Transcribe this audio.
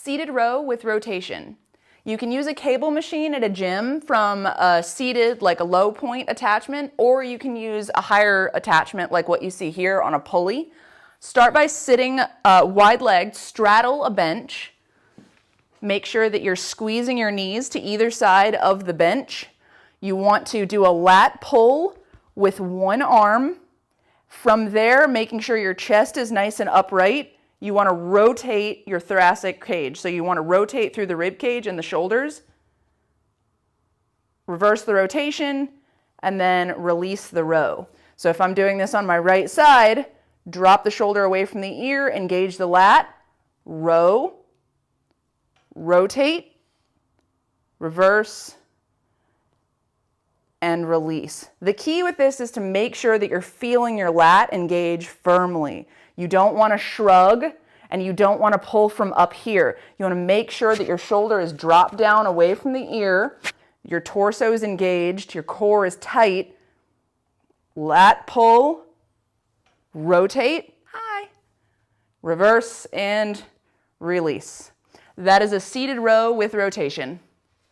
Seated row with rotation. You can use a cable machine at a gym from a seated, like a low point attachment, or you can use a higher attachment like what you see here on a pulley. Start by sitting wide-legged, straddle a bench. Make sure that you're squeezing your knees to either side of the bench. You want to do a lat pull with one arm. From there, making sure your chest is nice and upright, you want to rotate your thoracic cage. So you want to rotate through the rib cage and the shoulders. Reverse the rotation, and then release the row. So if I'm doing this on my right side, drop the shoulder away from the ear, engage the lat, row, rotate, reverse, and release. The key with this is to make sure that you're feeling your lat engage firmly. You don't want to shrug and you don't want to pull from up here. You want to make sure that your shoulder is dropped down away from the ear, your torso is engaged, your core is tight. Lat pull, rotate, reverse, and release. That is a seated row with rotation.